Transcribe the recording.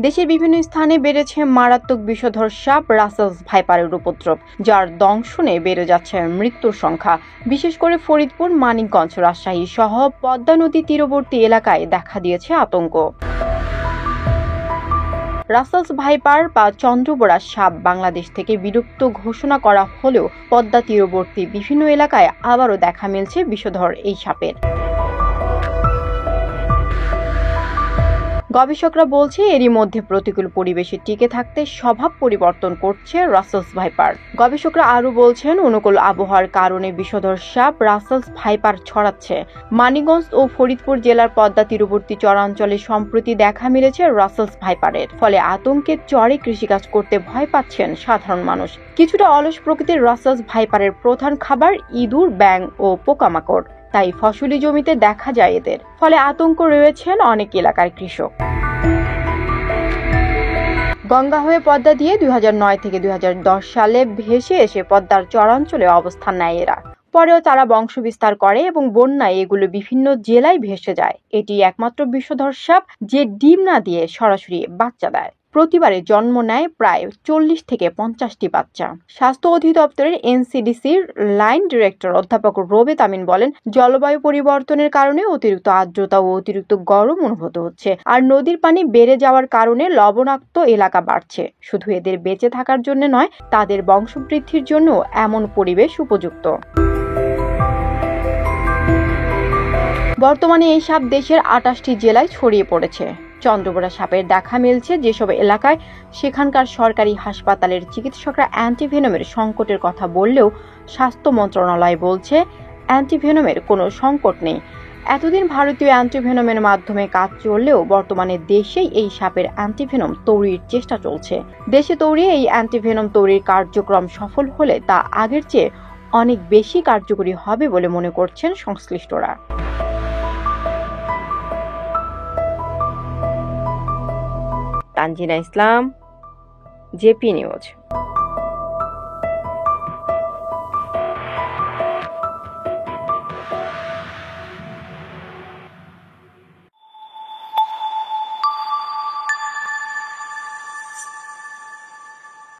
দেশের বিভিন্ন স্থানে বেড়েছে মারাত্মক বিষধর সাপ রাসেলস ভাইপারের উপদ্রব, যার দংশনে বেড়ে যাচ্ছে মৃত্যুর সংখ্যা। বিশেষ করে ফরিদপুর, মানিকগঞ্জ, রাজশাহী সহ পদ্মা নদী তীরবর্তী এলাকায় দেখা দিয়েছে আতঙ্ক। রাসেলস ভাইপার বা চন্দ্রবোরা সাপ বাংলাদেশ থেকে বিলুপ্ত ঘোষণা করা হলেও পদ্মা তীরবর্তী বিভিন্ন এলাকায় আবারও দেখা মিলছে বিষধর এই সাপের। গবেষকরা বলছে এরই মধ্যে প্রতিকূল পরিবেশে টিকে থাকতে স্বভাব পরিবর্তন করছে রাসেলস ভাইপার। গবেষকরা আরও বলছেন, অনুকূল আবহাওয়ার কারণে বিষধর সাপ রাসেলস ভাইপার ছড়াচ্ছে। মানিকগঞ্জ ও ফরিদপুর জেলার পদ্মা তীরবর্তী চরাঞ্চলে সম্প্রতি দেখা মিলেছে রাসেলস ভাইপারের। ফলে আতঙ্কের চরে কৃষিকাজ করতে ভয় পাচ্ছেন সাধারণ মানুষ। কিছুটা অলস প্রকৃতির রাসেলস ভাইপারের প্রধান খাবার ইঁদুর, ব্যাঙ ও পোকামাকড়, তাই ফসলি জমিতে দেখা যায় এদের। ফলে আতঙ্ক রয়েছেন অনেক এলাকার কৃষক। গঙ্গা হয়ে পদ্মা দিয়ে 2009 থেকে 2010 সালে ভেসে এসে পদ্মার চরাঞ্চলে অবস্থান নেয় এরা। পরেও তারা বংশবিস্তার করে এবং বন্যায় এগুলো বিভিন্ন জেলায় ভেসে যায়। এটি একমাত্র বিষধর সাপ যে ডিম না দিয়ে সরাসরি বাচ্চা দেয়। প্রতিবারে জন্ম নেয় প্রায় 40 থেকে 50টি বাচ্চা। স্বাস্থ্য অধিদপ্তরের এনসিডিসির লাইন ডিরেক্টর অধ্যাপক রোবেত আমিন বলেন, জলবায়ু পরিবর্তনের কারণে অতিরিক্ত আর্দ্রতা ও অতিরিক্ত গরম অনুভূত হচ্ছে, আর নদীর পানি বেড়ে যাওয়ার কারণে লবণাক্ত এলাকা বাড়ছে। শুধু এদের বেঁচে থাকার জন্য নয়, তাদের বংশবৃদ্ধির জন্য এমন পরিবেশ উপযুক্ত। বর্তমানে এই সাপ দেশের 28টি জেলায় ছড়িয়ে পড়েছে। চন্দ্রবোরা সাপের দেখা মিলছে যেসব এলাকায় সেখানকার সরকারি হাসপাতালের চিকিৎসকরা অ্যান্টিভেনমের সংকটের কথা বললেও স্বাস্থ্য মন্ত্রণালয় বলছে অ্যান্টিভেনমের কোনো সংকট নেই। এতদিন ভারতীয় অ্যান্টিভেনমের মাধ্যমে কাজ চললেও বর্তমানে দেশেই এই সাপের অ্যান্টিভেনম তৈরির চেষ্টা চলছে। দেশে তৈরি এই অ্যান্টিভেনম তৈরির কার্যক্রম সফল হলে তা আগের চেয়ে অনেক বেশি কার্যকরী হবে বলে মনে করছেন সংশ্লিষ্টরা। তানজিনা ইসলাম, জেপি নিউজ।